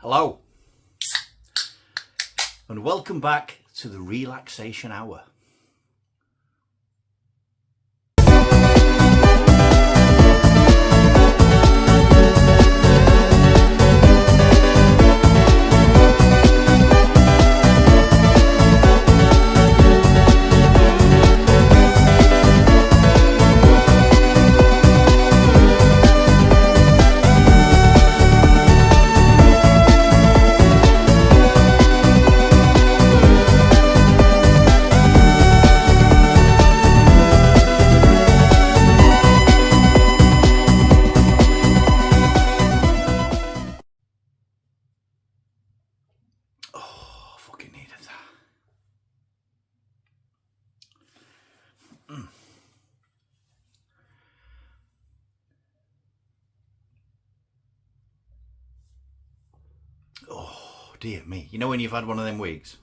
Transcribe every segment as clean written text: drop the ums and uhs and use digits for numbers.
Hello, and welcome back to the Relaxation Hour. Oh, fucking needed that. Oh, dear me. You know when you've had one of them weeks?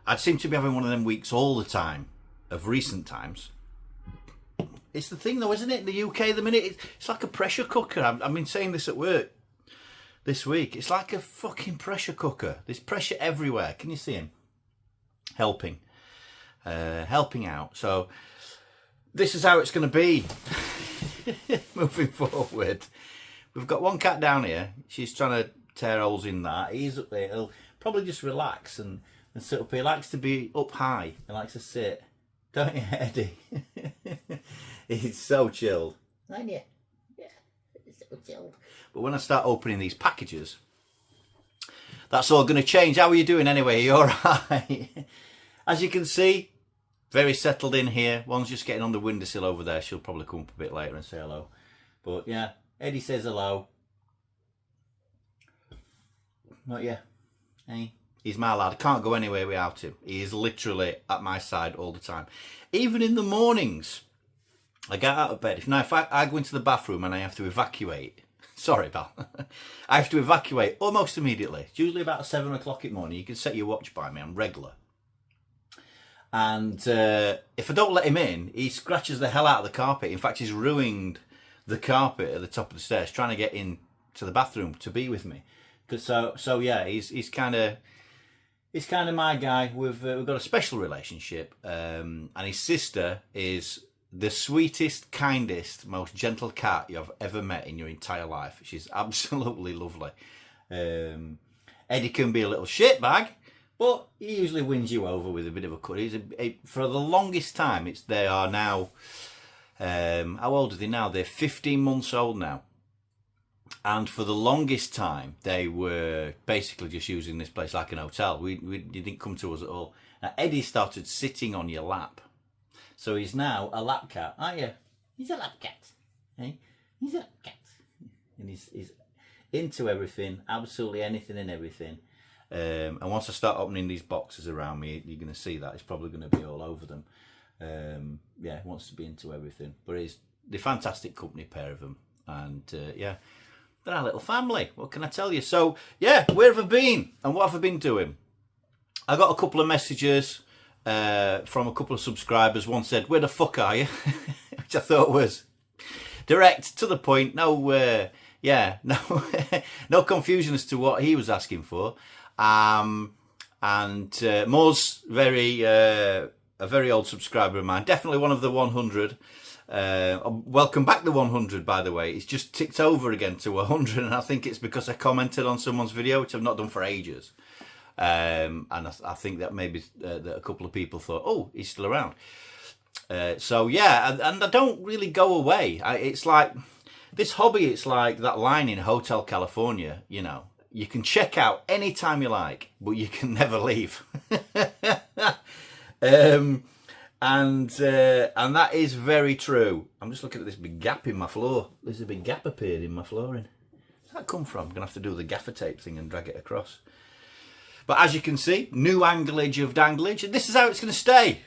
I'd seem to be having one of them weeks all the time of recent times. It's the thing though, isn't it? In the UK at the minute, it's like a pressure cooker. I've been saying this at work this week. It's like a fucking pressure cooker. There's pressure everywhere. Can you see him? Helping out. So this is how it's going to be moving forward. We've got one cat down here. She's trying to tear holes in that. He's up there. He'll probably just relax and sit up here. He likes to be up high. He likes to sit. Don't you, Eddie? He's so chilled. Aren't you? Yeah, he's so chilled. But when I start opening these packages, that's all going to change. How are you doing anyway? Are you all right? As you can see, very settled in here. One's just getting on the windowsill over there. She'll probably come up a bit later and say hello. But yeah, Eddie says hello. Not yet. Hey, he's my lad. I can't go anywhere without him. He is literally at my side all the time. Even in the mornings, I get out of bed. If I go into the bathroom and I have to evacuate, sorry, pal. I have to evacuate almost immediately. It's usually about 7 o'clock in the morning. You can set your watch by me. I'm regular. And if I don't let him in, he scratches the hell out of the carpet. In fact, he's ruined the carpet at the top of the stairs trying to get in to the bathroom to be with me. So yeah, he's kind of my guy. We've got a special relationship, and his sister is the sweetest, kindest, most gentle cat you've ever met in your entire life. She's absolutely lovely. Eddie can be a little shitbag, but he usually wins you over with a bit of a cut. For the longest time, they are now, how old are they now? They're 15 months old now. And for the longest time, they were basically just using this place like an hotel. You didn't come to us at all. Now, Eddie started sitting on your lap. So he's now a lap cat, aren't you? He's a lap cat. Hey? He's a lap cat. And he's into everything, absolutely anything and everything. And once I start opening these boxes around me, you're going to see that. It's probably going to be all over them. Yeah, he wants to be into everything. But they're a fantastic company, pair of them. And yeah, they're our little family. What can I tell you? So yeah, where have I been? And what have I been doing? I got a couple of messages from a couple of subscribers. One said, "Where the fuck are you?" Which I thought was direct, to the point. No no confusion as to what he was asking for. And Moz, a very old subscriber of mine, definitely one of the 100. Welcome back, the 100, by the way. It's just ticked over again to 100, and I think it's because I commented on someone's video, which I've not done for ages. And I think that maybe that a couple of people thought, oh, he's still around. So yeah, and I don't really go away. It's like this hobby. It's like that line in Hotel California. You know, you can check out anytime you like, but you can never leave. And that is very true. I'm just looking at this big gap in my floor. There's a big gap appeared in my flooring. Where's that come from? I'm going to have to do the gaffer tape thing and drag it across. But as you can see, new anglage of danglage. And this is how it's going to stay.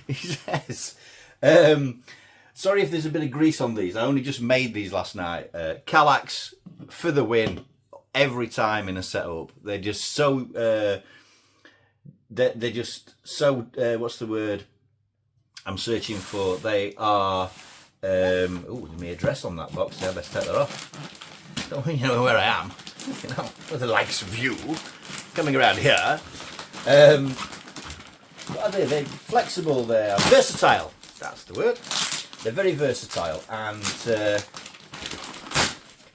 He says. Sorry if there's a bit of grease on these. I only just made these last night. Kallax for the win every time in a setup. They're just so... They're just so, what's the word I'm searching for? They are, oh, there's my address on that box there, let's take that off. you know where I am, you know, with the likes of you coming around here. What are they? They're flexible, they're versatile, that's the word. They're very versatile, and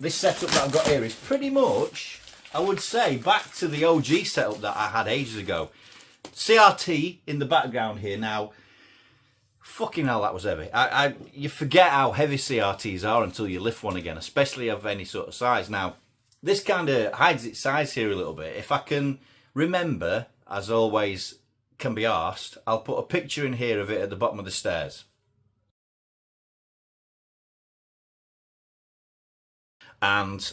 this setup that I've got here is pretty much, I would say, back to the OG setup that I had ages ago. CRT in the background here. Now, fucking hell, that was heavy. You forget how heavy CRTs are until you lift one again, especially of any sort of size. Now, this kind of hides its size here a little bit. If I can remember, as always can be asked, I'll put a picture in here of it at the bottom of the stairs. And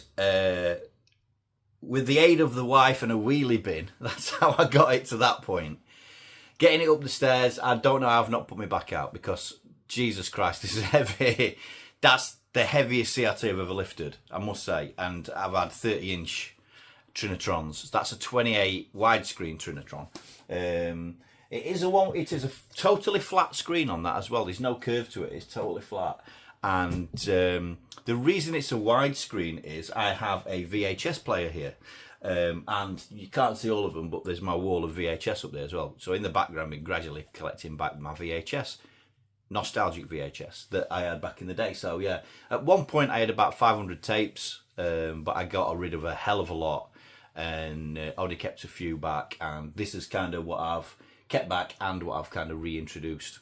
with the aid of the wife and a wheelie bin, that's how I got it to that point. Getting it up the stairs, I don't know how I've not put me back out, because Jesus Christ, this is heavy. That's the heaviest CRT I've ever lifted, I must say. And I've had 30-inch Trinitrons. That's a 28 widescreen Trinitron. It is a totally flat screen on that as well. There's no curve to it. It's totally flat. And the reason it's a widescreen is I have a VHS player here. And you can't see all of them, but there's my wall of VHS up there as well. So in the background, I'm gradually collecting back my VHS, nostalgic VHS that I had back in the day. So yeah, at one point I had about 500 tapes, but I got rid of a hell of a lot and only kept a few back. And this is kind of what I've kept back and what I've kind of reintroduced.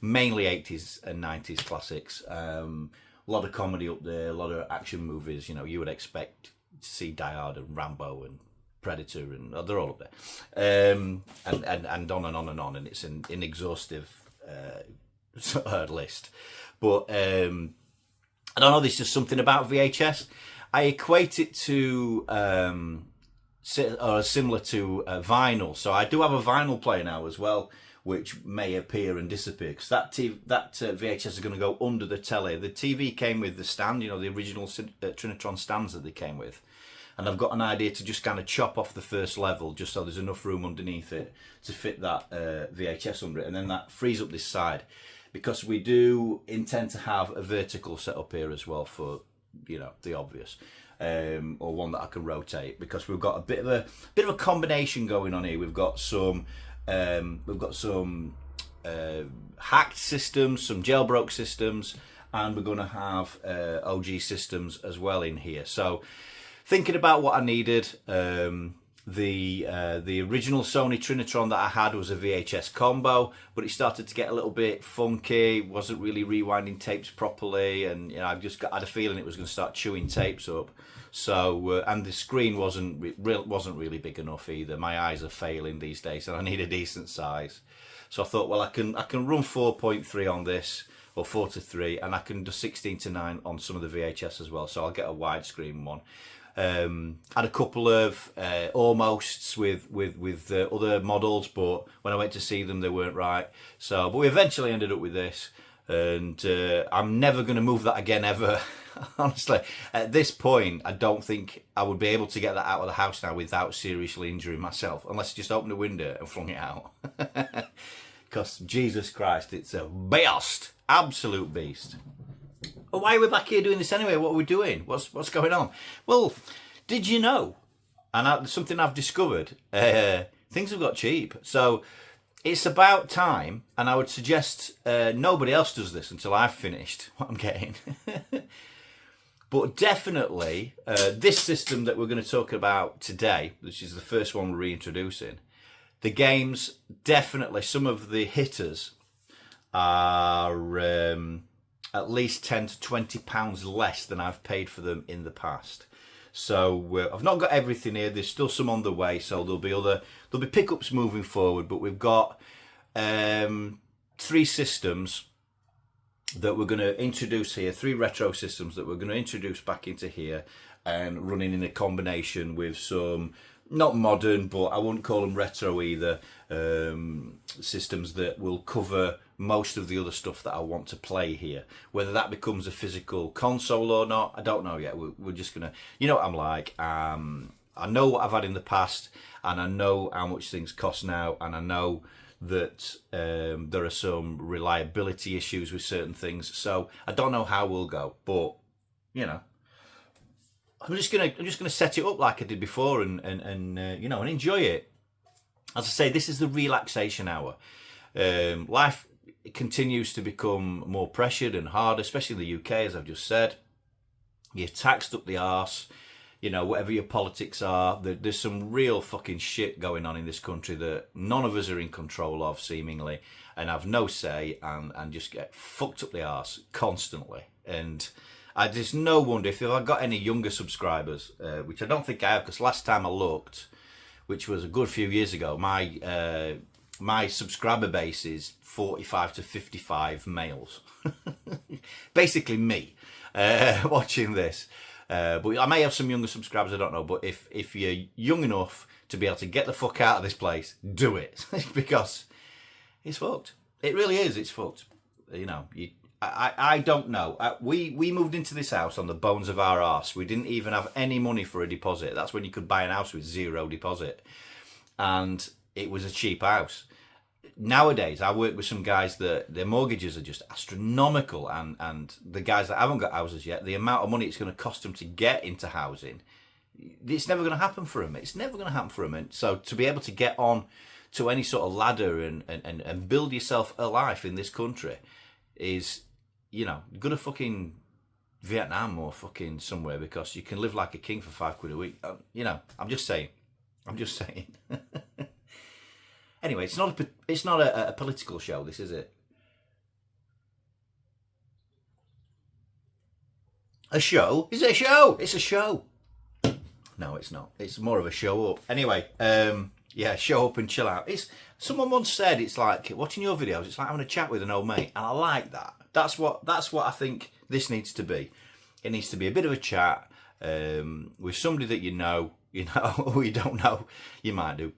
Mainly 80s and 90s classics. A lot of comedy up there, a lot of action movies, you know, you would expect to see Die Hard and Rambo and Predator, and they're all up there, and on and on and on, and it's an inexhaustive sort of list. But I don't know, there's just something about VHS. I equate it to similar to vinyl. So I do have a vinyl player now as well, which may appear and disappear, because that VHS is going to go under the telly. The TV came with the stand, you know, the original Trinitron stands that they came with. And I've got an idea to just kind of chop off the first level, just so there's enough room underneath it to fit that VHS under it. And then that frees up this side, because we do intend to have a vertical setup here as well for, you know, the obvious. Or one that I can rotate, because we've got a bit of a combination going on here. We've got some hacked systems, some jailbroke systems, and we're going to have OG systems as well in here. So thinking about what I needed, the original Sony Trinitron that I had was a VHS combo, but it started to get a little bit funky, wasn't really rewinding tapes properly, and you know, had a feeling it was going to start chewing tapes up. So and the screen wasn't really big enough either. My eyes are failing these days, and I need a decent size. So I thought, well, I can run 4.3 on this, or 4:3, and I can do 16:9 on some of the VHS as well. So I'll get a widescreen one. Had a couple of almosts with other models, but when I went to see them, they weren't right. So, but we eventually ended up with this, and I'm never going to move that again ever. Honestly, at this point, I don't think I would be able to get that out of the house now without seriously injuring myself, unless I just opened the window and flung it out. Because Jesus Christ, it's a beast, absolute beast. Well, why are we back here doing this anyway? What are we doing? What's going on? Well, did you know? And something I've discovered. Things have got cheap. So it's about time, and I would suggest nobody else does this until I've finished what I'm getting. But definitely, this system that we're going to talk about today, which is the first one we're reintroducing, the games, definitely, some of the hitters are at least 10 to 20 pounds less than I've paid for them in the past. So I've not got everything here. There's still some on the way, so there'll be pickups moving forward. But we've got 3 systems that we're going to introduce here, 3 retro systems that we're going to introduce back into here, and running in a combination with some, not modern, but I wouldn't call them retro either, systems that will cover most of the other stuff that I want to play here. Whether that becomes a physical console or not, I don't know yet. We're just gonna, you know what I'm like. I know what I've had in the past, and I know how much things cost now, and I know that there are some reliability issues with certain things. So I don't know how we'll go, but you know, I'm just gonna set it up like I did before, and you know, and enjoy it. As I say, this is the relaxation hour. Life continues to become more pressured and harder, especially in the UK, as I've just said. You're taxed up the arse. You know, whatever your politics are, there's some real fucking shit going on in this country that none of us are in control of, seemingly, and have no say, and just get fucked up the arse constantly. And there's no wonder if I've got any younger subscribers, which I don't think I have, because last time I looked, which was a good few years ago, my subscriber base is 45 to 55 males. Basically me watching this. But I may have some younger subscribers, I don't know. But if you're young enough to be able to get the fuck out of this place, do it. Because it's fucked. It really is, it's fucked. You know, I don't know. We moved into this house on the bones of our arse. We didn't even have any money for a deposit. That's when you could buy an house with zero deposit. And it was a cheap house. Nowadays, I work with some guys that their mortgages are just astronomical, and the guys that haven't got houses yet, the amount of money it's going to cost them to get into housing, it's never going to happen for them. It's never going to happen for them. And so to be able to get on to any sort of ladder and build yourself a life in this country is, you know, go to fucking Vietnam or fucking somewhere, because you can live like a king for £5 a week. You know, I'm just saying. Anyway, it's not a political show, this, is it? A show? Is it a show? It's a show. No, it's not. It's more of a show up. Anyway, yeah, show up and chill out. Someone once said it's like watching your videos. It's like having a chat with an old mate, and I like that. That's what I think this needs to be. It needs to be a bit of a chat with somebody that you know, or you don't know. You might do.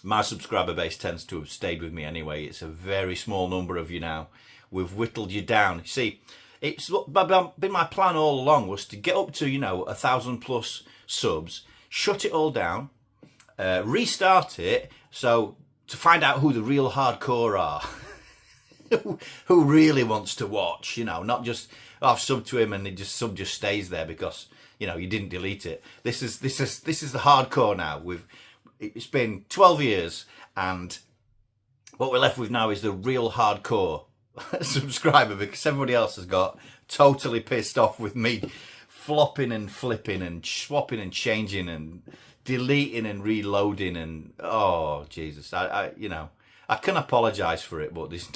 My subscriber base tends to have stayed with me anyway. It's a very small number of you now. We've whittled you down. See, it's been my plan all along, was to get up to, 1,000+ subs, shut it all down, restart it, so to find out who the real hardcore are, who really wants to watch, not just, I've subbed to him and sub just stays there because, you didn't delete it. This is the hardcore now. It's been 12 years, and what we're left with now is the real hardcore subscriber, because everybody else has got totally pissed off with me flopping and flipping and swapping and changing and deleting and reloading, and oh Jesus, I can apologise for it, but there's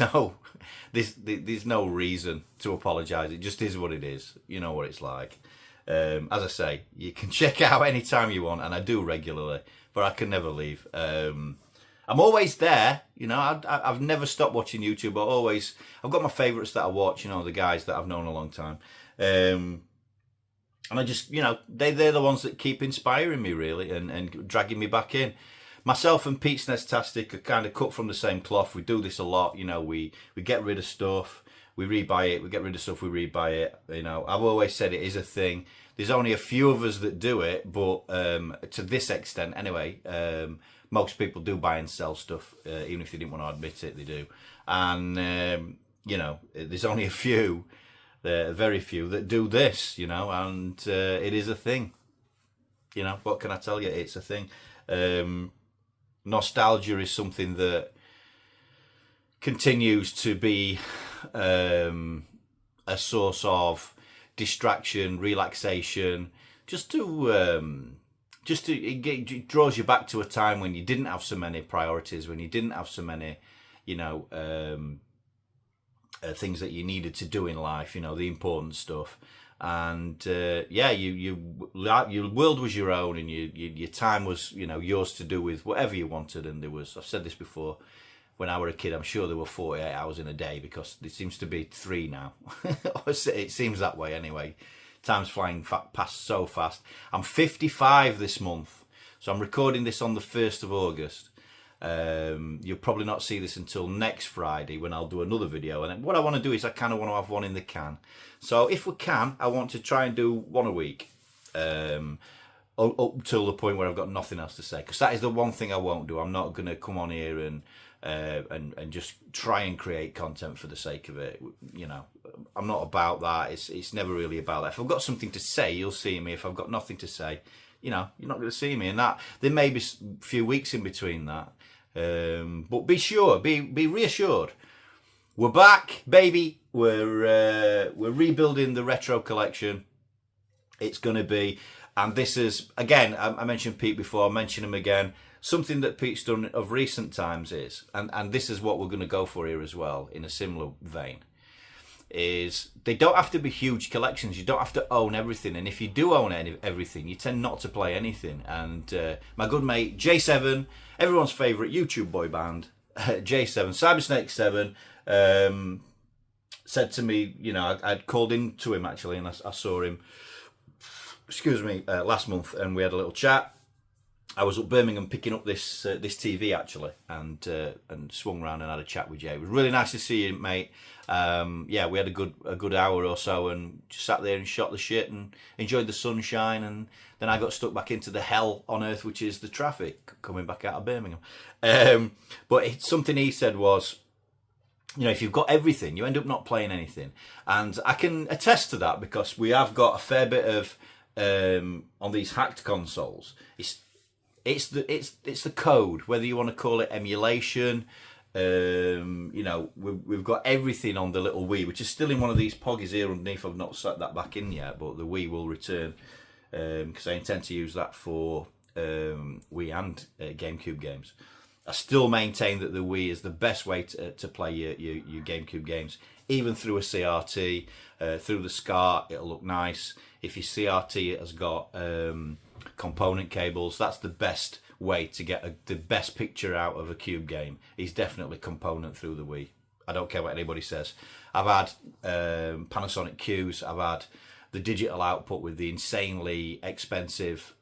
no reason to apologise. It just is what it is. You know what it's like. As I say, you can check it out anytime you want, and I do regularly, but I can never leave. I'm always there, I've never stopped watching YouTube. I've got my favourites that I watch, the guys that I've known a long time. And I just, they're the ones that keep inspiring me, really, and dragging me back in. Myself and Pete's Nestastic are kind of cut from the same cloth. We do this a lot, we get rid of stuff, we rebuy it, we get rid of stuff, we rebuy it. I've always said it is a thing. There's only a few of us that do it, but to this extent anyway, most people do buy and sell stuff, even if they didn't want to admit it, they do. And, there's only a few, very few, that do this, and it is a thing. What can I tell you? It's a thing. Nostalgia is something that continues to be a source of distraction, relaxation, it draws you back to a time when you didn't have so many priorities, when you didn't have so many, things that you needed to do in life, the important stuff. And your world was your own, and your time was, yours to do with whatever you wanted. And I've said this before, when I was a kid, I'm sure there were 48 hours in a day, because there seems to be 3 now. It seems that way anyway. Time's flying past so fast. I'm 55 this month, so I'm recording this on the 1st of August. You'll probably not see this until next Friday, when I'll do another video. And what I want to do is I kind of want to have one in the can. So if we can, I want to try and do one a week, up till the point where I've got nothing else to say, because that is the one thing I won't do. I'm not going to come on here and and just try and create content for the sake of it. You know, I'm not about that. It's never really about that. If I've got something to say, you'll see me. If I've got nothing to say, you know, you're not going to see me. And that there may be a few weeks in between that. But be sure, be reassured. We're back, baby. We're rebuilding the retro collection. It's going to be, and this is, again, I mentioned Pete before, I'll mention him again. Something that Pete's done of recent times is, and this is what we're going to go for here as well, in a similar vein, is they don't have to be huge collections. You don't have to own everything. And if you do own everything, you tend not to play anything. And my good mate, J7, everyone's favourite YouTube boy band, J7, Cybersnake 7, said to me, you know, I'd called in to him actually, and I saw him, last month, and we had a little chat. I was up Birmingham picking up this TV actually, and swung around and had a chat with Jay. It was really nice to see you, mate. Yeah, we had a good hour or so, and just sat there and shot the shit and enjoyed the sunshine. And then I got stuck back into the hell on earth, which is the traffic coming back out of Birmingham. But something he said was, you know, if you've got everything, you end up not playing anything. And I can attest to that, because we have got a fair bit of on these hacked consoles. It's the code, whether you want to call it emulation. You know, we've got everything on the little Wii, which is still in one of these poggies here underneath. I've not set that back in yet, but the Wii will return, because I intend to use that for Wii and GameCube games. I still maintain that the Wii is the best way to play your GameCube games, even through a CRT, through the SCART. It'll look nice. If your CRT has got component cables, that's the best way to get the best picture out of a Cube game. Is definitely component through the Wii. I don't care what anybody says. I've had Panasonic Qs. I've had the digital output with the insanely expensive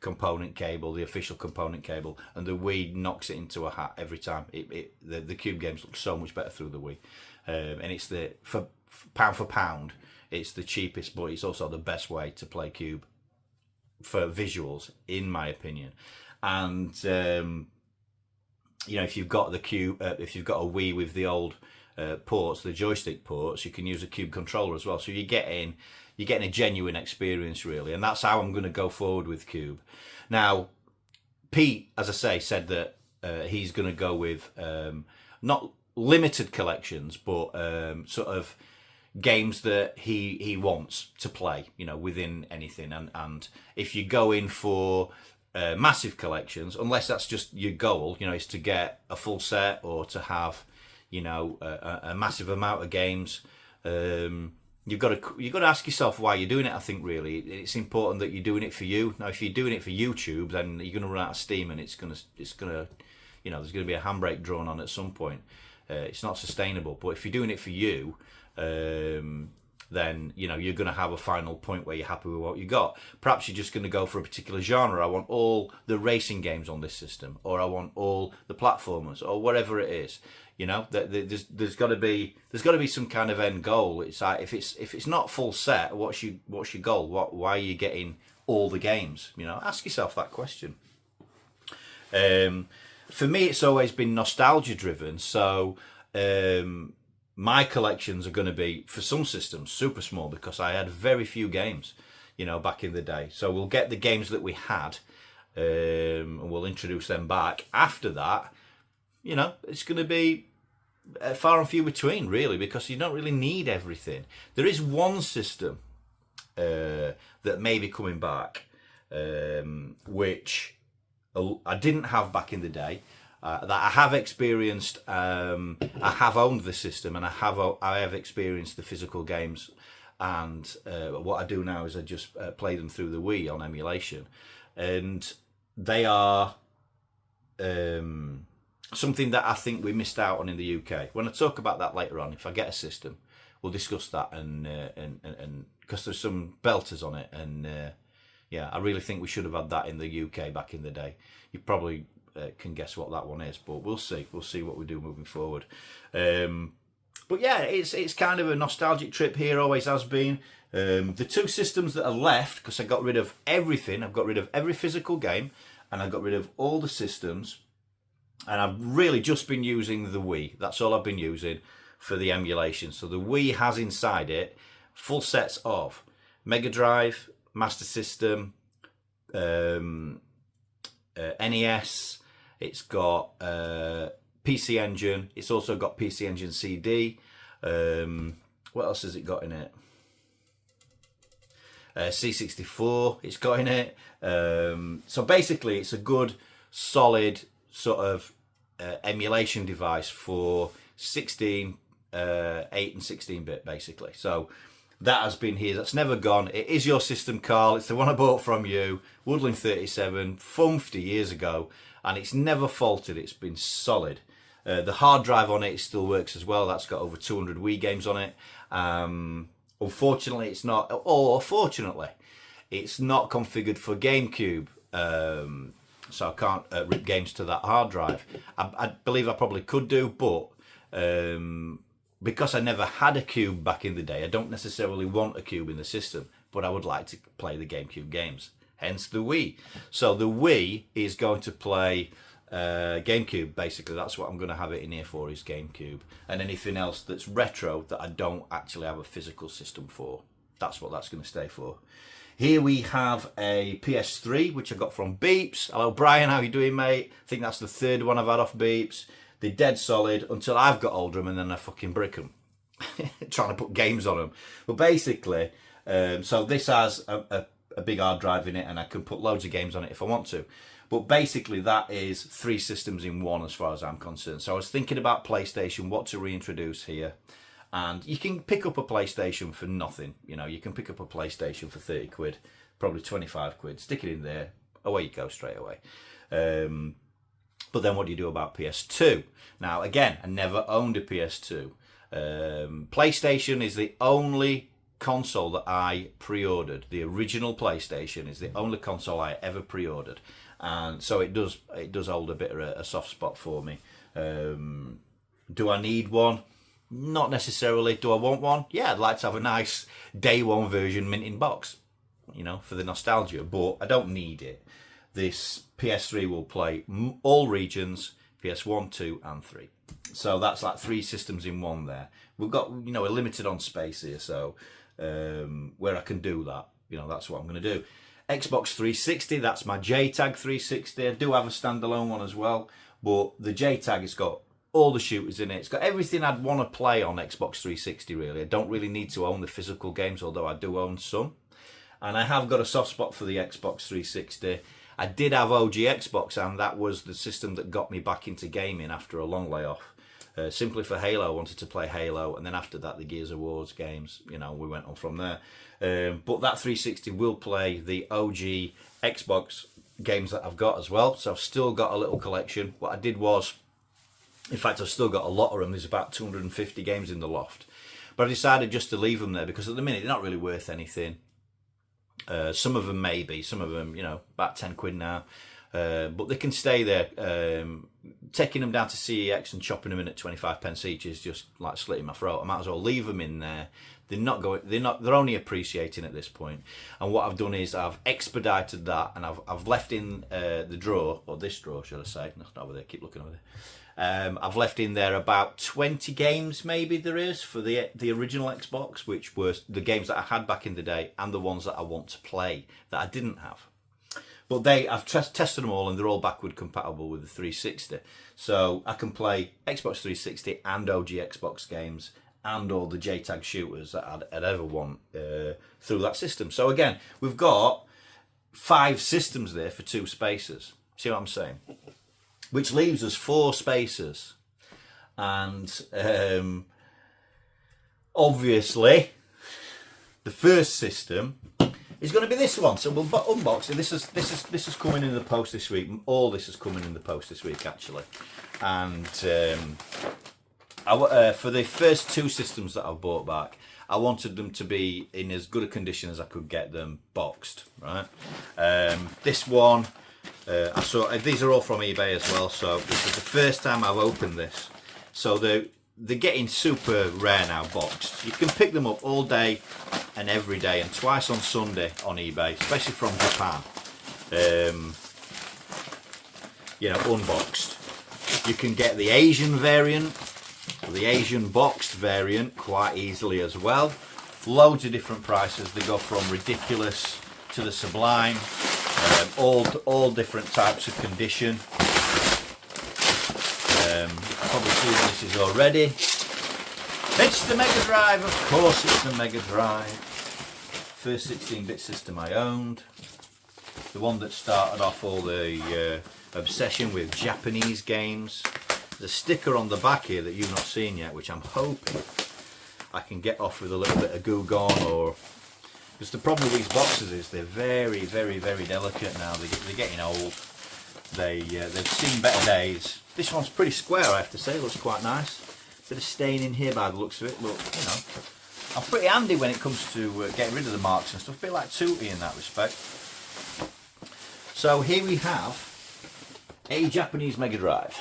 component cable, the official component cable, and the Wii knocks it into a hat every time. The Cube games look so much better through the Wii, and it's for pound, it's the cheapest, but it's also the best way to play Cube for visuals, in my opinion. And you know, if you've got the Cube, if you've got a Wii with the old ports, the joystick ports, you can use a Cube controller as well. So you're getting a genuine experience, really, and that's how I'm going to go forward with Cube. Now, Pete, as I say, said that he's going to go with not limited collections, but sort of games that he wants to play, you know, within anything. And if you go in for massive collections, unless that's just your goal, you know, is to get a full set or to have, you know, a massive amount of games, you've got to ask yourself why you're doing it. I think really it's important that you're doing it for you. Now, if you're doing it for YouTube, then you're going to run out of steam, and it's gonna, you know, there's going to be a handbrake drawn on at some point. It's not sustainable. But if you're doing it for you, then, you know, you're going to have a final point where you're happy with what you got. Perhaps you're just going to go for a particular genre. I want all the racing games on this system, or I want all the platformers, or whatever it is. You know, there's got to be some kind of end goal. It's like, if it's not full set, what's your goal? Why are you getting all the games? You know, ask yourself that question. For me, it's always been nostalgia driven. So my collections are going to be, for some systems, super small, because I had very few games, you know, back in the day. So we'll get the games that we had, and we'll introduce them back. After that, you know, it's going to be far and few between, really, because you don't really need everything. There is one system that may be coming back, which I didn't have back in the day, that I have experienced. I have owned the system, and I have experienced the physical games. And what I do now is I just play them through the Wii on emulation, and they are something that I think we missed out on in the UK. When I talk about that later on, if I get a system, we'll discuss that, and because there's some belters on it, and yeah, I really think we should have had that in the UK back in the day. You probably can guess what that one is, but we'll see. We'll see what we do moving forward. But yeah, it's kind of a nostalgic trip here, always has been. The two systems that are left, because I got rid of everything, I've got rid of every physical game, and I got rid of all the systems. And I've really just been using the Wii. That's all I've been using for the emulation. So the Wii has inside it full sets of Mega Drive, Master System, NES. It's got PC Engine. It's also got PC Engine CD. What else has it got in it? C64 it's got in it. So basically it's a good solid sort of emulation device for 8 and 16-bit basically. So that has been here. That's never gone. It is your system, Carl. It's the one I bought from you, Woodland 37, 50 years ago, and it's never faltered. It's been solid. The hard drive on it still works as well. That's got over 200 Wii games on it. Unfortunately, it's not, or fortunately, it's not configured for GameCube. So I can't rip games to that hard drive. I believe I probably could do, but because I never had a cube back in the day, I don't necessarily want a cube in the system, but I would like to play the GameCube games. Hence the Wii. So the Wii is going to play GameCube, basically. That's what I'm going to have it in here for, is GameCube. And anything else that's retro that I don't actually have a physical system for, that's what that's going to stay for. Here we have a PS3, which I got from Beeps. Hello, Brian. How you doing, mate? I think that's the third one I've had off Beeps. They're dead solid until I've got hold of them, and then I fucking brick them. Trying to put games on them. But basically, so this has a big hard drive in it, and I can put loads of games on it if I want to. But basically, that is 3 systems in one as far as I'm concerned. So I was thinking about PlayStation, what to reintroduce here. And you can pick up a PlayStation for nothing. You know, you can pick up a PlayStation for 30 quid, probably 25 quid. Stick it in there, away you go straight away. But then what do you do about PS2? Now, again, I never owned a PS2. PlayStation is the only console that I pre-ordered. The original PlayStation is the only console I ever pre-ordered. And so it does hold a bit of a soft spot for me. Do I need one? Not necessarily. Do I want one? Yeah, I'd like to have a nice day one version mint in box, you know, for the nostalgia, but I don't need it. This PS3 will play all regions, PS1, 2 and 3. So that's like 3 systems in one there. We've got, you know, we're limited on space here, so where I can do that, you know, that's what I'm going to do. Xbox 360, that's my JTAG 360. I do have a standalone one as well, but the JTAG has got all the shooters in it. It's got everything I'd want to play on Xbox 360, really. I don't really need to own the physical games, although I do own some. And I have got a soft spot for the Xbox 360. I did have OG Xbox, and that was the system that got me back into gaming after a long layoff. Simply for Halo, I wanted to play Halo, and then after that, the Gears of War games, you know, we went on from there. But that 360 will play the OG Xbox games that I've got as well, so I've still got a little collection. What I did was, in fact, I've still got a lot of them. There's about 250 games in the loft. But I decided just to leave them there because at the minute they're not really worth anything. Some of them maybe, some of them, you know, about 10 quid now. But they can stay there. Taking them down to CEX and chopping them in at 25 pence each is just like slitting my throat. I might as well leave them in there. They're only appreciating at this point. And what I've done is I've expedited that, and I've left in the drawer, or this drawer, should I say? Not over there, keep looking over there. I've left in there about 20 games, maybe there is, for the original Xbox, which were the games that I had back in the day and the ones that I want to play that I didn't have. But I've tested them all, and they're all backward compatible with the 360. So I can play Xbox 360 and OG Xbox games and all the JTAG shooters that I'd ever want through that system. So again, we've got 5 systems there for 2 spaces. See what I'm saying? Which leaves us 4 spaces. And obviously, the first system is going to be this one. So we'll unbox it. This is coming in the post this week. All this is coming in the post this week, actually. And for the first 2 systems that I've bought back, I wanted them to be in as good a condition as I could get them boxed. Right. This one. I saw these are all from eBay as well, so this is the first time I've opened this. So they're getting super rare now, boxed. You can pick them up all day and every day, and twice on Sunday on eBay, especially from Japan. You know, unboxed. You can get the Asian variant, or the Asian boxed variant quite easily as well. Loads of different prices. They go from ridiculous to the sublime, all different types of condition. Probably seen this is already. It's the Mega Drive, of course it's the Mega Drive. First 16-bit system I owned. The one that started off all the obsession with Japanese games. There's a sticker on the back here that you've not seen yet, which I'm hoping I can get off with a little bit of Goo Gone, or because the problem with these boxes is they're very, very, very delicate now. They're getting old. They've seen better days. This one's pretty square, I have to say. Looks quite nice. Bit of stain in here by the looks of it. Look, you know, I'm pretty handy when it comes to getting rid of the marks and stuff. A bit like Tootie in that respect. So here we have a Japanese Mega Drive.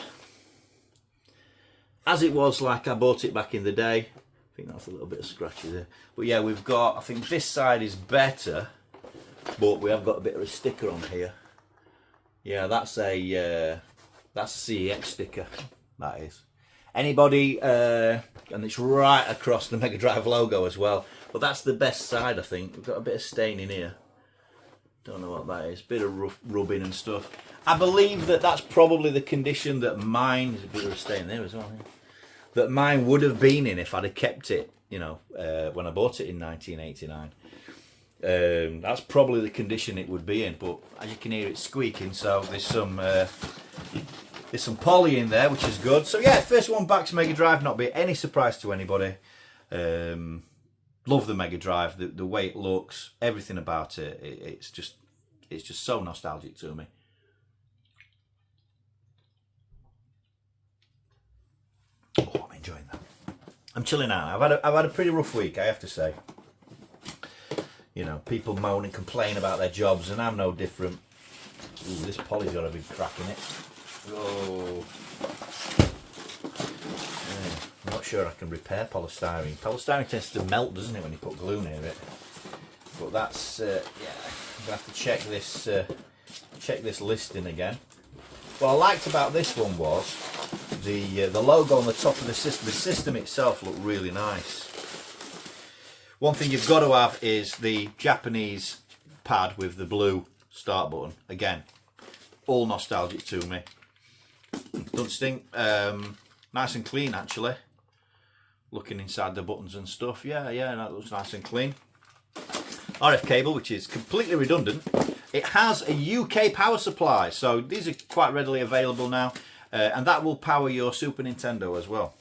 As it was like I bought it back in the day. I think that's a little bit of scratchy there. But yeah, we've got, I think this side is better, but we have got a bit of a sticker on here. Yeah, that's a CEX sticker, that is. Anybody, and it's right across the Mega Drive logo as well. But that's the best side, I think. We've got a bit of stain in here. Don't know what that is. Bit of rubbing and stuff. I believe that that's probably the condition that mine, there's a bit of a stain there as well, yeah, that mine would have been in if I'd have kept it, you know, when I bought it in 1989. That's probably the condition it would be in, but as you can hear it squeaking, so there's some poly in there, which is good. So yeah, first one back to Mega Drive, not be any surprise to anybody. Love the Mega Drive, the way it looks, everything about it. It's just so nostalgic to me. Oh, I'm enjoying that. I'm chilling out. I've had a pretty rough week, I have to say. You know, people moan and complain about their jobs, and I'm no different. Ooh, this poly's got a big crack in it. Oh. Yeah, I'm not sure I can repair polystyrene. Polystyrene tends to melt, doesn't it, when you put glue near it? But that's yeah. I'm gonna have to check this listing again. What I liked about this one was the logo on the top of the system. The system itself looked really nice. One thing you've got to have is the Japanese pad with the blue start button. Again, all nostalgic to me. Doesn't stink. Nice and clean, actually. Looking inside the buttons and stuff. Yeah, that looks nice and clean. RF cable, which is completely redundant. It has a UK power supply, so these are quite readily available now. And that will power your Super Nintendo as well.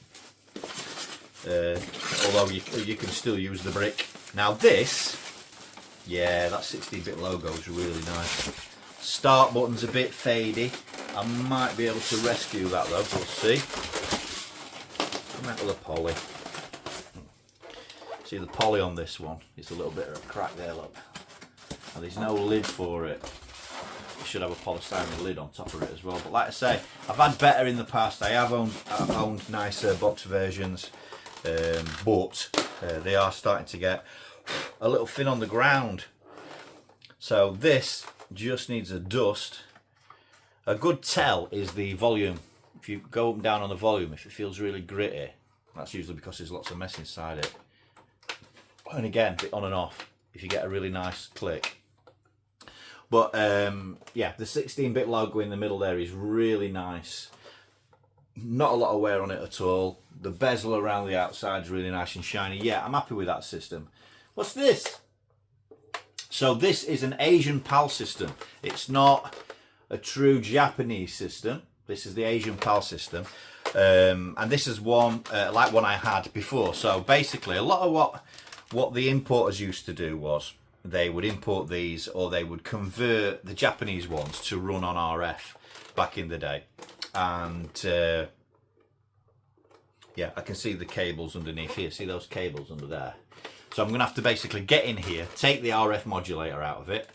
Although you can still use the brick. Now this, yeah, that 16-bit logo is really nice. Start button's a bit fadey. I might be able to rescue that though, we'll see. Come out with a poly. See the poly on this one, it's a little bit of a crack there, look. And there's no lid for it. It should have a polystyrene lid on top of it as well. But like I say, I've had better in the past. I've owned nicer box versions. But they are starting to get a little thin on the ground. So this just needs a dust. A good tell is the volume. If you go up and down on the volume, if it feels really gritty, that's usually because there's lots of mess inside it. And again, on and off, if you get a really nice click. But yeah, the 16-bit logo in the middle there is really nice. Not a lot of wear on it at all. The bezel around the outside is really nice and shiny. Yeah, I'm happy with that system. What's this? So this is an Asian PAL system. It's not a true Japanese system. This is the Asian PAL system. And this is one like one I had before. So basically, a lot of what the importers used to do was they would import these, or they would convert the Japanese ones to run on RF back in the day. And yeah, I can see the cables underneath here. See those cables under there? So I'm going to have to basically get in here, take the RF modulator out of it,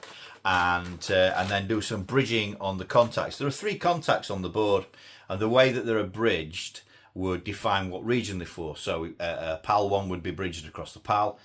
and then do some bridging on the contacts. There are 3 contacts on the board, and the way that they're abridged would define what region they're for. So a PAL one would be bridged across the PAL,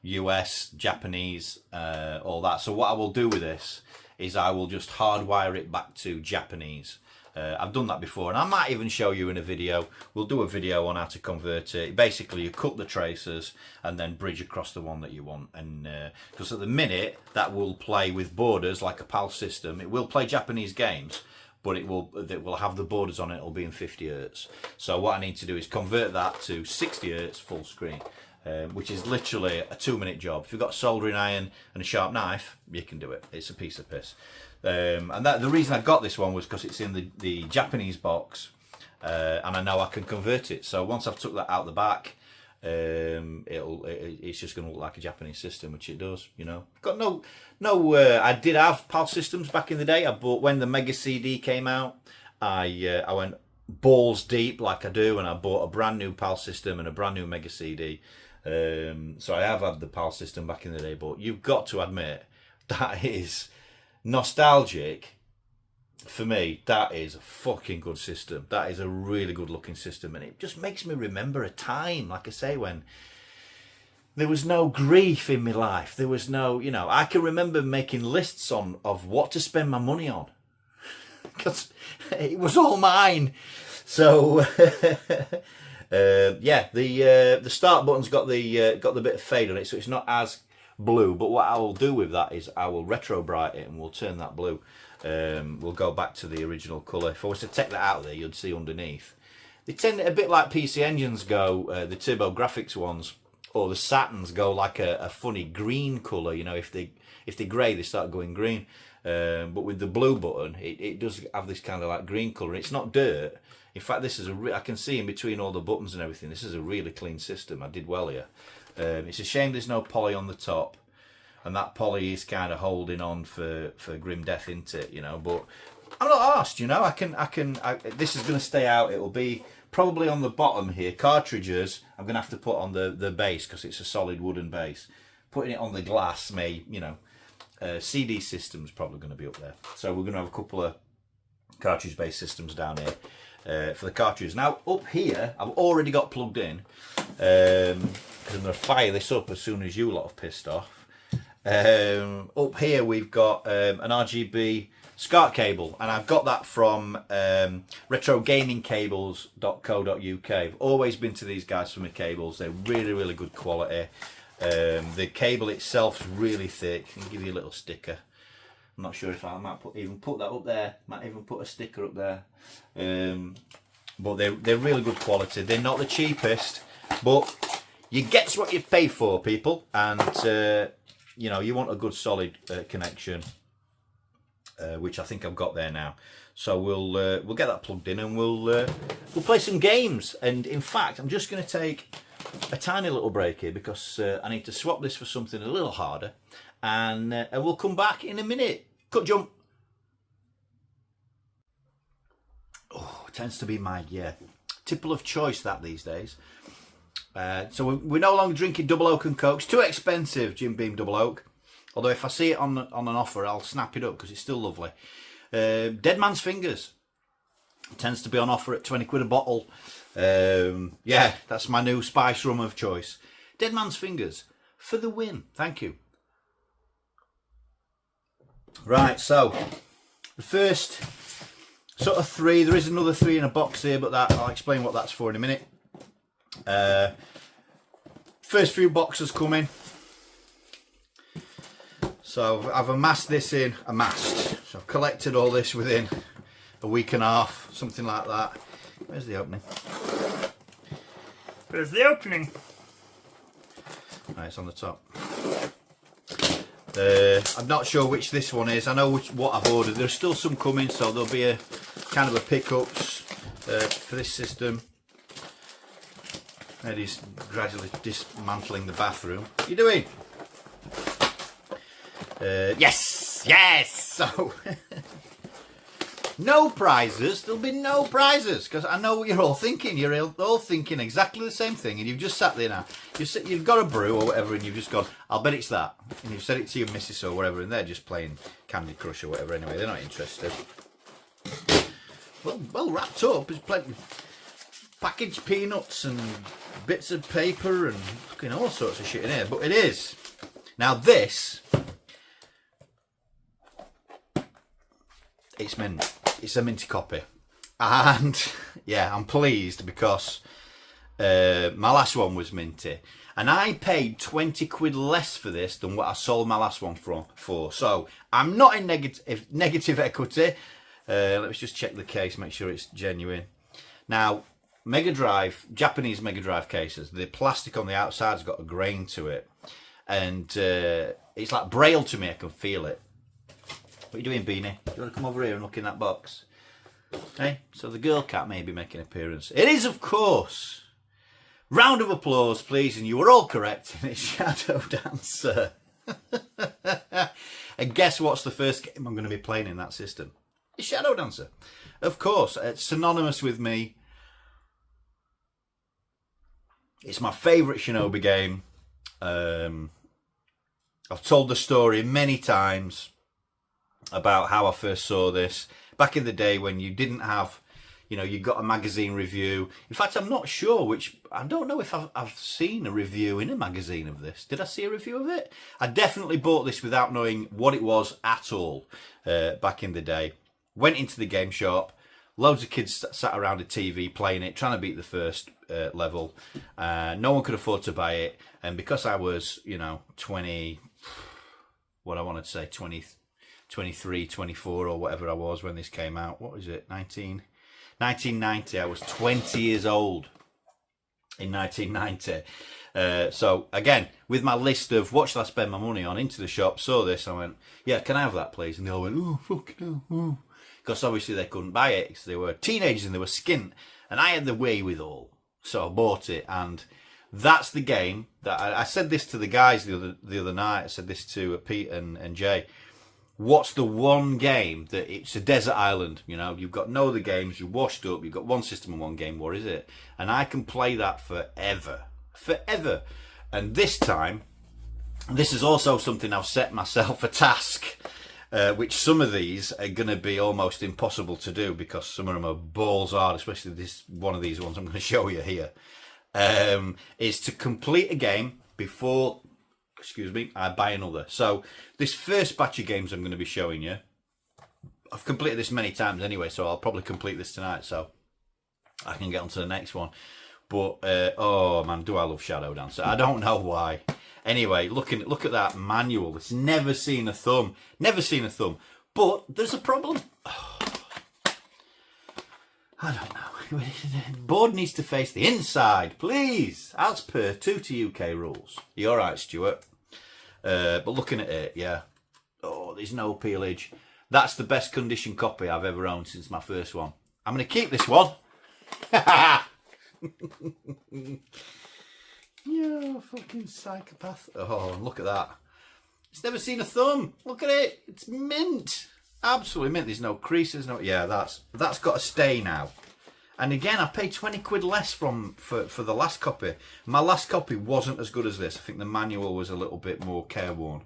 US, Japanese, all that. So what I will do with this is I will just hardwire it back to Japanese. I've done that before, and I might even show you in a video. We'll do a video on how to convert it. Basically, you cut the tracers and then bridge across the one that you want. And because at the minute that will play with borders like a PAL system, it will play Japanese games, but it will have the borders on it. It'll be in 50 Hz. So what I need to do is convert that to 60 Hz full screen, which is literally a 2-minute job. If you've got a soldering iron and a sharp knife, you can do it. It's a piece of piss. And the reason I got this one was because it's in the Japanese box, and I know I can convert it. So once I've took that out the back, it's just going to look like a Japanese system, which it does. You know, got no. I did have PAL systems back in the day. I bought when the Mega CD came out. I went balls deep like I do, and I bought a brand new PAL system and a brand new Mega CD. So I have had the PAL system back in the day, but you've got to admit that is nostalgic for me. That is a fucking good system. That is a really good looking system, and it just makes me remember a time, like I say, when there was no grief in my life. There was no, you know, I can remember making lists of what to spend my money on because it was all mine. So yeah, the start button's got the bit of fade on it, so it's not as blue. But what I will do with that is I will retro bright it and we'll turn that blue. We'll go back to the original colour. If I was to take that out of there, you'd see underneath. They tend a bit like PC Engines go, the TurboGrafx ones, or the Saturns go like a funny green colour. You know, if they're grey, they start going green. But with the blue button, it does have this kind of like green colour. It's not dirt. In fact, this is I can see in between all the buttons and everything. This is a really clean system. I did well here. It's a shame there's no poly on the top, and that poly is kind of holding on for grim death, isn't it? You know, but I'm not arsed. You know, this is going to stay out. It'll be probably on the bottom here. Cartridges, I'm going to have to put on the base because it's a solid wooden base. Putting it on the glass may, you know, CD system's probably going to be up there. So we're going to have a couple of cartridge-based systems down here for the cartridges. Now up here, I've already got plugged in. I'm going to fire this up as soon as you lot have pissed off. Up here we've got an RGB SCART cable, and I've got that from retrogamingcables.co.uk. I've always been to these guys for my cables. They're really, really good quality. The cable itself is really thick. I'll give you a little sticker. I'm not sure if I might even put that up there. Might even put a sticker up there. But they're really good quality. They're not the cheapest, but you get what you pay for, people. And you know, you want a good solid connection, which I think I've got there now. So we'll get that plugged in, and we'll play some games. And in fact, I'm just going to take a tiny little break here because I need to swap this for something a little harder, and we'll come back in a minute. Cut jump. Oh, it tends to be my tipple of choice that these days. So we're no longer drinking Double Oak and Cokes. Too expensive, Jim Beam Double Oak. Although if I see it on an offer, I'll snap it up because it's still lovely. Dead Man's Fingers. It tends to be on offer at 20 quid a bottle. Yeah, that's my new spice rum of choice. Dead Man's Fingers for the win. Thank you. Right, so the first sort of 3. There is another 3 in a box here, but I'll explain what that's for in a minute. First few boxes come in. So I've amassed this So I've collected all this within a week and a half, something like that. Where's the opening? Where's the opening? Right, it's on the top. I'm not sure which this one is. I know what I've ordered. There's still some coming, so there'll be a kind of a pickups for this system. Eddie's gradually dismantling the bathroom. What are you doing? Yes! So, no prizes. There'll be no prizes because I know what you're all thinking. You're all thinking exactly the same thing, and you've just sat there now. You've got a brew or whatever, and you've just gone, I'll bet it's that. And you've said it to your missus or whatever, and they're just playing Candy Crush or whatever anyway. They're not interested. Well wrapped up. There's plenty packaged peanuts and bits of paper and fucking all sorts of shit in here, but it is. Now this, it's mint. It's a minty copy. And yeah, I'm pleased because my last one was minty. And I paid 20 quid less for this than what I sold my last one for. So I'm not in negative equity. Let's just check the case, make sure it's genuine. Now, Mega Drive, Japanese Mega Drive cases, the plastic on the outside's got a grain to it. And it's like braille to me, I can feel it. What are you doing, Beanie? Do you want to come over here and look in that box? Hey, so the girl cat may be making an appearance. It is, of course. Round of applause, please. And you were all correct. It's Shadow Dancer. And guess what's the first game I'm going to be playing in that system? It's Shadow Dancer. Of course, it's synonymous with me. It's my favourite Shinobi game. I've told the story many times about how I first saw this. Back in the day when you didn't have, you got a magazine review. In fact, I'm not sure I don't know if I've seen a review in a magazine of this. Did I see a review of it? I definitely bought this without knowing what it was at all back in the day. Went into the game shop. Loads of kids sat around a TV playing it, trying to beat the first level. No one could afford to buy it. And because I was, 20, what I wanted to say, 23, 24 or whatever I was when this came out. What was it? 1990. I was 20 years old in 1990. So again, with my list of what shall I spend my money on, into the shop, saw this, I went, yeah, can I have that please? And they all went, oh, fucking hell. Because obviously they couldn't buy it because they were teenagers and they were skint. And I had the wherewithal. So I bought it. And that's the game that I said this to the guys the other night. I said this to Pete and Jay. What's the one game that it's a desert island? You've got no other games. You're washed up. You've got one system and one game. What is it? And I can play that forever. Forever. And this time, this is also something I've set myself a task. Which some of these are going to be almost impossible to do because some of them are balls hard, especially this one of these ones I'm going to show you here. Is to complete a game before, I buy another. So this first batch of games I'm going to be showing you, I've completed this many times anyway, so I'll probably complete this tonight so I can get on to the next one. But, oh man, do I love Shadow Dancer. I don't know why. Anyway, look at that manual. It's never seen a thumb. Never seen a thumb. But there's a problem. Oh, I don't know. Board needs to face the inside, please. As per Tutti UK rules. You all right, Stuart? But looking at it, yeah. Oh, there's no peelage. That's the best condition copy I've ever owned since my first one. I'm going to keep this one. Yeah, fucking psychopath. Oh, look at that. It's never seen a thumb. Look at it. It's mint. Absolutely mint. There's no creases. Yeah, that's got to stay now. And again, I paid 20 quid less for the last copy. My last copy wasn't as good as this. I think the manual was a little bit more careworn.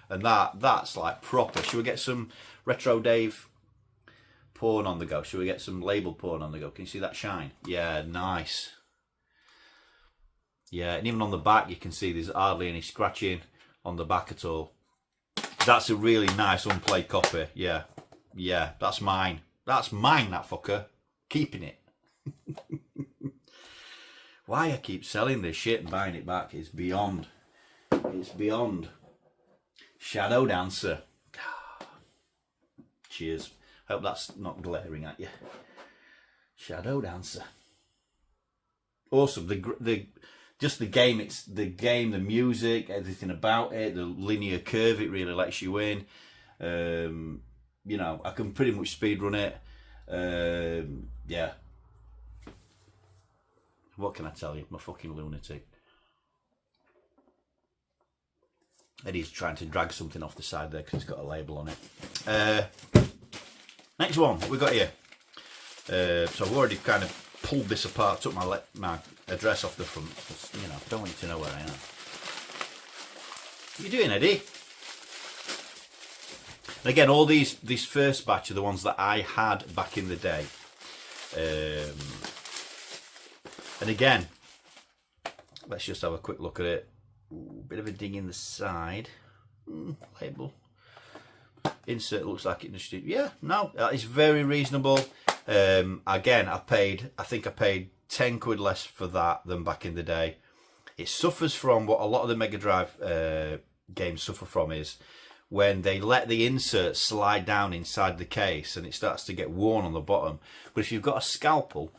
And that's like proper. Should we get some Retro Dave porn on the go? Should we get some label porn on the go? Can you see that shine? Yeah, nice. Yeah, and even on the back you can see there's hardly any scratching on the back at all. That's a really nice unplayed copy. Yeah, that's mine. That's mine, that fucker. Keeping it. Why I keep selling this shit and buying it back is beyond. It's beyond. Shadow Dancer. Cheers. Hope that's not glaring at you. Shadow Dancer. Awesome. Just the game, it's the game, the music, everything about it, the linear curve, it really lets you in. I can pretty much speedrun it. Yeah. What can I tell you? I'm a fucking lunatic. Eddie's trying to drag something off the side there because it's got a label on it. Next one, what we got here? So I've already kind of pulled this apart, took my address off the front. Don't want you to know where I am. What are you doing, Eddie? And again, all these first batch are the ones that I had back in the day. And again, let's just have a quick look at it. Ooh, bit of a ding in the side. Label. Insert looks like it in the studio. Yeah, no, that is very reasonable. Again, I think I paid 10 quid less for that than back in the day. It suffers from what a lot of the Mega Drive games suffer from, is when they let the insert slide down inside the case and it starts to get worn on the bottom. But if you've got a scalpel,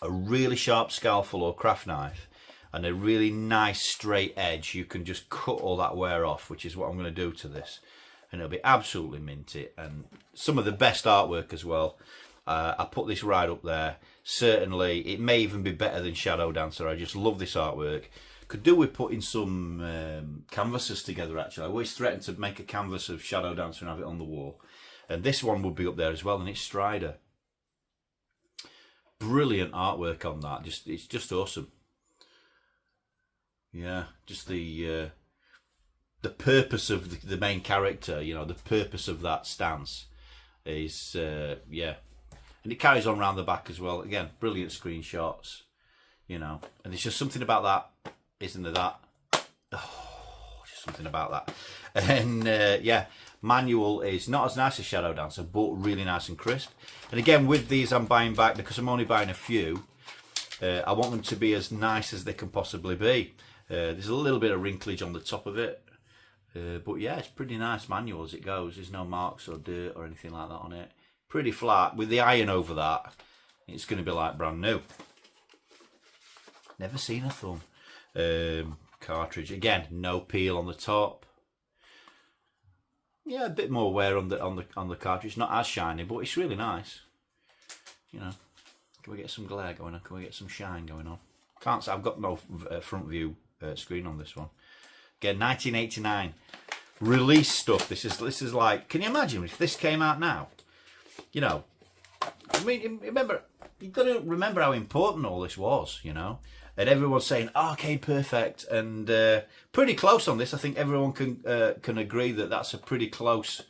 a really sharp scalpel or craft knife, and a really nice straight edge, you can just cut all that wear off, which is what I'm going to do to this. And it'll be absolutely minty, and some of the best artwork as well. I put this right up there. Certainly, it may even be better than Shadow Dancer. I just love this artwork. Could do with putting some canvases together, actually. I always threatened to make a canvas of Shadow Dancer and have it on the wall. And this one would be up there as well, and it's Strider. Brilliant artwork on that. It's just awesome. Yeah, just the purpose of the main character, you know, the purpose of that stance is, yeah. And it carries on around the back as well. Again, brilliant screenshots, you know. And there's just something about that, isn't there, that? Oh, just something about that. And, yeah, manual is not as nice as Shadow Dancer, but really nice and crisp. And again, with these I'm buying back, because I'm only buying a few, I want them to be as nice as they can possibly be. There's a little bit of wrinklage on the top of it. But yeah, it's pretty nice manual as it goes. There's no marks or dirt or anything like that on it. Pretty flat. With the iron over that, it's going to be like brand new. Never seen a thumb. Cartridge. Again, no peel on the top. Yeah, a bit more wear on the cartridge. Not as shiny, but it's really nice. You know, can we get some glare going on? Can we get some shine going on? Can't say I've got no front view screen on this one. Again, 1989 release stuff. This is like, can you imagine if this came out now? You know, I mean, remember, you've got to remember how important all this was, you know. And everyone's saying Arcade Perfect, and pretty close on this. I think everyone can agree that that's a pretty close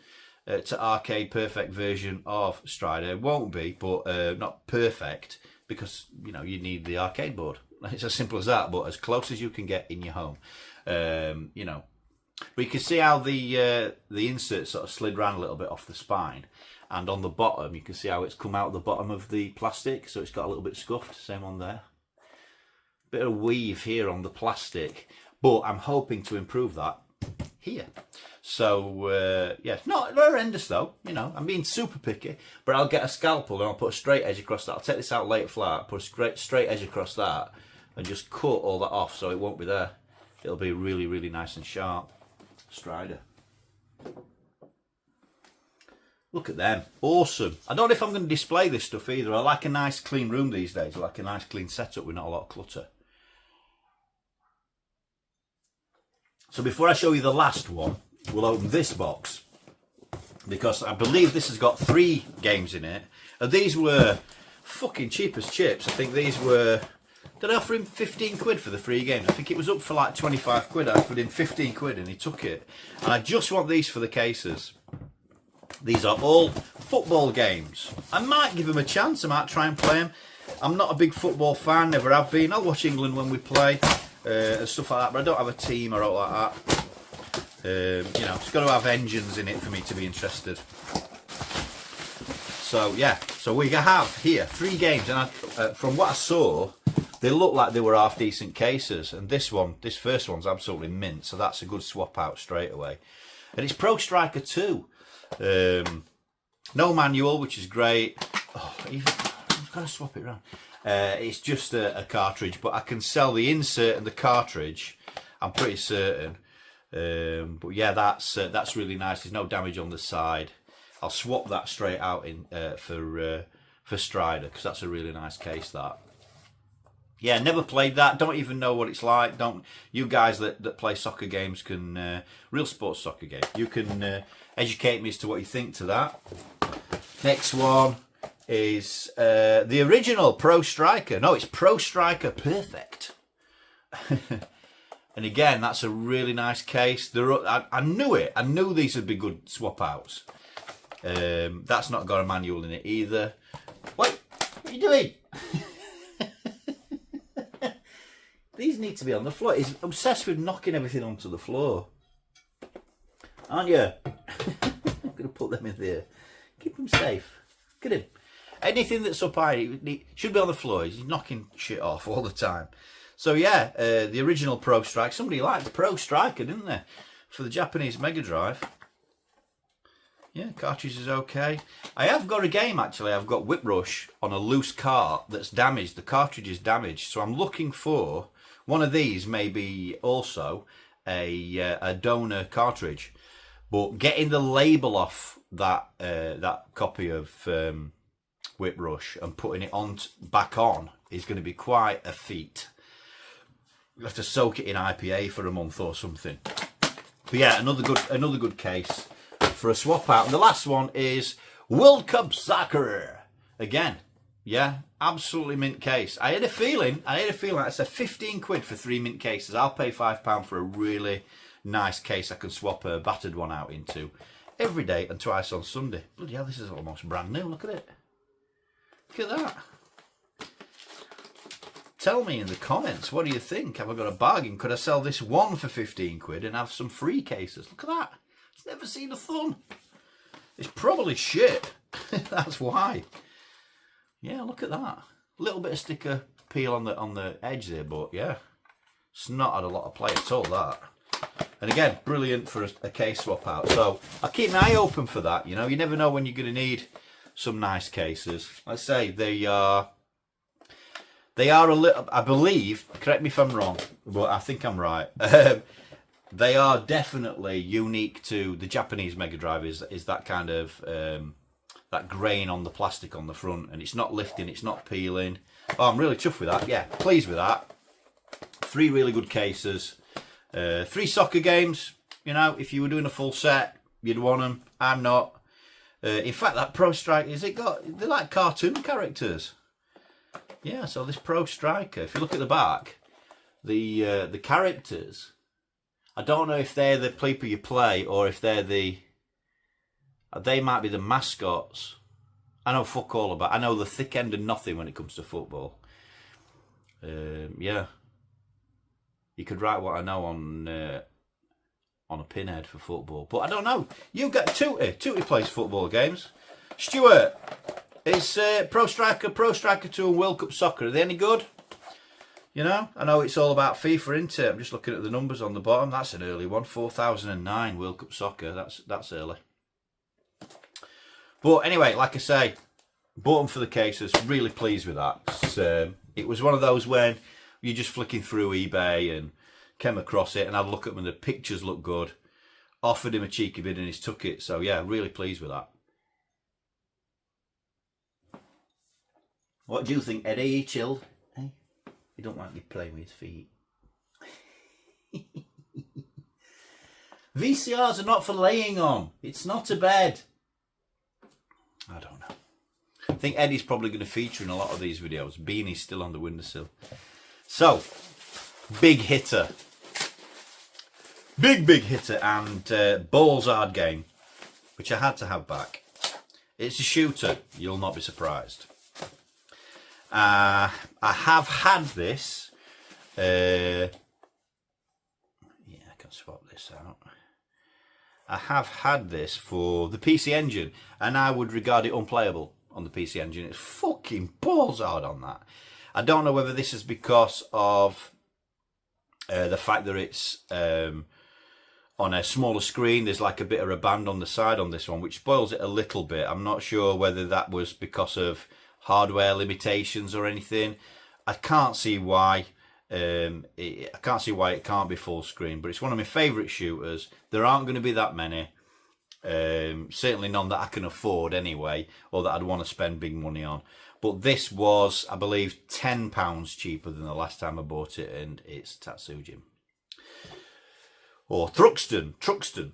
to Arcade Perfect version of Strider. It won't be, but not perfect, because you know you need the arcade board. It's as simple as that, but as close as you can get in your home. You know, but you can see how the insert sort of slid around a little bit off the spine, and on the bottom you can see how it's come out the bottom of the plastic, so it's got a little bit scuffed. Same on there. Bit of weave here on the plastic, but I'm hoping to improve that here. So yeah, not horrendous though. You know, I'm being super picky, but I'll get a scalpel and I'll put a straight edge across that. I'll take this out late flat, put a straight edge across that, and just cut all that off so it won't be there. It'll be really, really nice and sharp. Strider. Look at them. Awesome. I don't know if I'm going to display this stuff either. I like a nice clean room these days. I like a nice clean setup with not a lot of clutter. So before I show you the last one, we'll open this box, because I believe this has got 3 games in it. And these were fucking cheap as chips. I think these were... Did I offer him 15 quid for the 3 games? I think it was up for like 25 quid. I offered him 15 quid and he took it. And I just want these for the cases. These are all football games. I might give them a chance. I might try and play them. I'm not a big football fan, never have been. I'll watch England when we play and stuff like that, but I don't have a team or all like that. You know, it's got to have engines in it for me to be interested. So yeah, so we have here 3 games, and from what I saw, they look like they were half decent cases, and this first one's absolutely mint, so that's a good swap out straight away. And it's Pro Striker 2. No manual, which is great. Oh, I'm going to swap it around. It's just a cartridge, but I can sell the insert and the cartridge, I'm pretty certain. But yeah, that's really nice. There's no damage on the side. I'll swap that straight out in for Strider, because that's a really nice case, that. Yeah, never played that. Don't even know what it's like. Don't you guys that play soccer games can real sports soccer game? You can educate me as to what you think to that. Next one is the original Pro Striker. No, it's Pro Striker Perfect. And again, that's a really nice case. I knew it. I knew these would be good swap outs. That's not got a manual in it either. Wait, what are you doing? These need to be on the floor. He's obsessed with knocking everything onto the floor. Aren't you? I'm going to put them in there. Keep them safe. Look at him. anything that's up high, it should be on the floor. He's knocking shit off all the time. So yeah, the original Pro Strike. Somebody liked the Pro Striker, didn't they? For the Japanese Mega Drive. Yeah, cartridge is okay. I have got a game actually. I've got Whip Rush on a loose cart that's damaged. The cartridge is damaged, so I'm looking for one of these. Maybe also a donor cartridge, but getting the label off that that copy of Whip Rush and putting it on back on is going to be quite a feat. You have to soak it in IPA for a month or something. But yeah, another good case for a swap out. And the last one is World Cup Soccer. Again, yeah, absolutely mint case. I had a feeling that's a 15 quid for 3 mint cases. I'll pay £5 for a really nice case I can swap a battered one out into every day and twice on Sunday. Bloody hell, this is almost brand new. Look at it. Look at that. Tell me in the comments, what do you think? Have I got a bargain? Could I sell this one for 15 quid and have some free cases? Look at that. It's never seen a thumb. It's probably shit. That's why. Yeah, look at that. A little bit of sticker peel on the edge there, but yeah. It's not had a lot of play at all, that. And again, brilliant for a case swap out. So I'll keep my eye open for that. You know, you never know when you're going to need some nice cases. I say they are a little, I believe, correct me if I'm wrong, but I think I'm right. They are definitely unique to the Japanese Mega Drive, is that kind of, that grain on the plastic on the front, and it's not lifting, it's not peeling. Oh, I'm really chuffed with that, yeah, pleased with that. 3 really good cases. 3 soccer games, you know, if you were doing a full set, you'd want them. I'm not. In fact, that Pro Striker, they're like cartoon characters. Yeah, so this Pro Striker, if you look at the back, the characters, I don't know if they're the people you play or if they might be the mascots. I know fuck all about. I know the thick end of nothing when it comes to football. Yeah, you could write what I know on a pinhead for football, but I don't know. You got Tootie plays football games. Stuart. Is Pro Striker 2 and World Cup Soccer, are they any good? You know, I know it's all about FIFA, isn't it? I'm just looking at the numbers on the bottom. That's an early one, 2009 World Cup Soccer. That's early. But anyway, like I say, bought them for the cases. Really pleased with that. It was one of those when you're just flicking through eBay and came across it, and I'd look at them and the pictures look good. Offered him a cheeky bid and he's took it. So yeah, really pleased with that. What do you think, Eddie? You chilled? Hey? You don't want me playing with his feet. VCRs are not for laying on. It's not a bed. I don't know. I think Eddie's probably going to feature in a lot of these videos. Beanie's still on the windowsill. So, big hitter. Big hitter and balls hard game, which I had to have back. It's a shooter. You'll not be surprised. I have had this. Yeah, I can swap this out. I have had this for the PC Engine, and I would regard it unplayable on the PC Engine. It's fucking balls hard on that. I don't know whether this is because of the fact that it's on a smaller screen. There's like a bit of a band on the side on this one, which spoils it a little bit. I'm not sure whether that was because of hardware limitations or anything. I can't see why. I can't see why it can't be full screen, but it's one of my favourite shooters. There aren't going to be that many. Certainly none that I can afford anyway, or that I'd want to spend big money on. But this was, I believe, £10 cheaper than the last time I bought it, and it's Tatsujin. Or Truxton,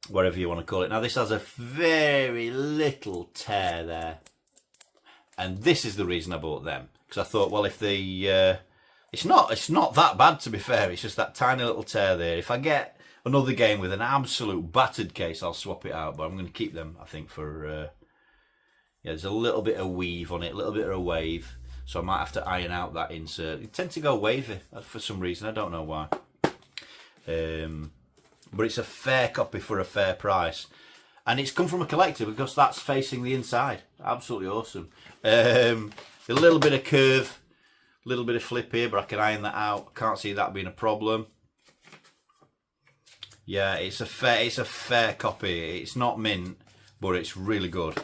whatever you want to call it. Now this has a very little tear there. And this is the reason I bought them. Because I thought, well, if the... it's not that bad, to be fair. It's just that tiny little tear there. If I get another game with an absolute battered case, I'll swap it out. But I'm going to keep them, I think, for... yeah, there's a little bit of weave on it, a little bit of a wave. So I might have to iron out that insert. It tends to go wavy for some reason. I don't know why. But it's a fair copy for a fair price. And it's come from a collector because that's facing the inside. Absolutely awesome. A little bit of curve, a little bit of flip here, but I can iron that out. Can't see that being a problem. Yeah, it's a fair copy. It's not mint, but it's really good.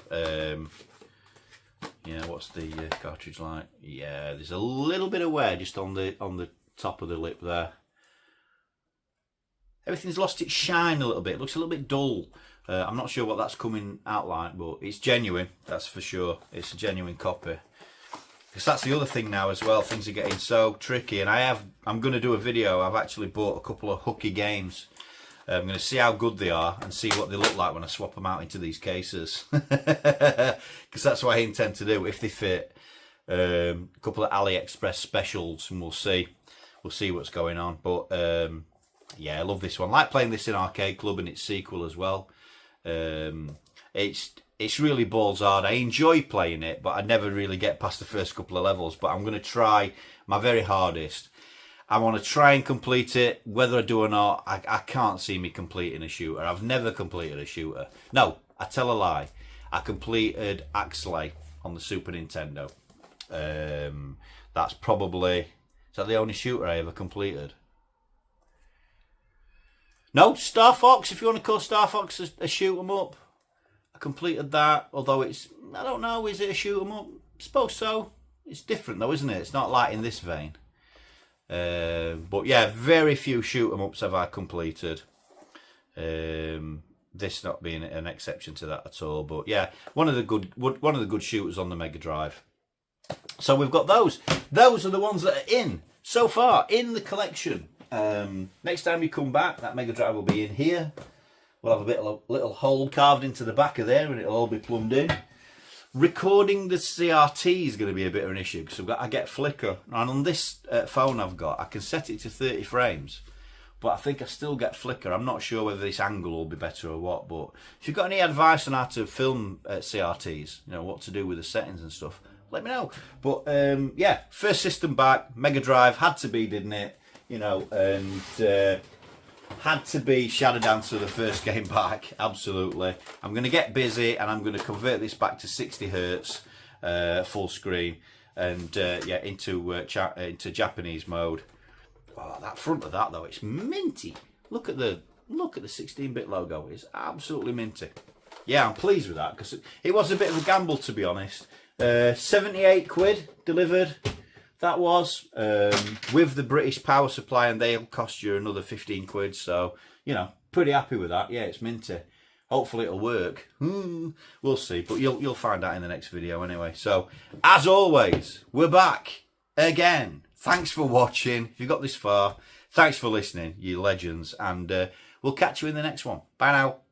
Yeah, what's the cartridge like? Yeah, there's a little bit of wear just on the top of the lip there. Everything's lost its shine a little bit. It looks a little bit dull. I'm not sure what that's coming out like, but it's genuine, that's for sure. It's a genuine copy. Because that's the other thing now as well. Things are getting so tricky, and I'm going to do a video. I've actually bought a couple of hooky games. I'm going to see how good they are and see what they look like when I swap them out into these cases. Because that's what I intend to do if they fit. A couple of AliExpress specials, and we'll see what's going on. But yeah, I love this one. I like playing this in Arcade Club and its sequel as well. It's really balls hard. I enjoy playing it, but I never really get past the first couple of levels. But I'm going to try my very hardest. I want to try and complete it. Whether I do or not, I can't see me completing a shooter. I've never completed a shooter. No, I tell a lie. I completed Axlay on the Super Nintendo. That's probably... Is that the only shooter I ever completed? No, Star Fox, if you want to call Star Fox a shoot 'em up. I completed that, although it's... I don't know, is it a shoot 'em up? I suppose so. It's different though, isn't it? It's not like in this vein. But yeah, very few shoot 'em ups have I completed. This not being an exception to that at all. But yeah, one of the good shooters on the Mega Drive. So we've got those. Those are the ones that are in so far in the collection. Next time you come back, that Mega Drive will be in here. We'll have a little hole carved into the back of there, and it'll all be plumbed in. Recording the CRT is going to be a bit of an issue because I get flicker, and on this phone I've got, I can set it to 30 frames, but I think I still get flicker. I'm not sure whether this angle will be better or what, but if you've got any advice on how to film CRTs, you know, what to do with the settings and stuff, let me know. But yeah, first system back, Mega Drive, had to be, didn't it? You know, and had to be Shadow Dancer the first game back, absolutely. I'm going to get busy and I'm going to convert this back to 60 Hertz full screen and yeah, into Japanese mode. Oh, that front of that though, it's minty. Look at the 16-bit logo. It's absolutely minty. Yeah, I'm pleased with that because it was a bit of a gamble, to be honest. 78 quid delivered. That was with the British power supply, and they'll cost you another 15 quid. So, you know, pretty happy with that. Yeah, it's minty. Hopefully it'll work. We'll see, but you'll find out in the next video anyway. So, as always, we're back again. Thanks for watching. If you got this far, thanks for listening, you legends, and we'll catch you in the next one. Bye now.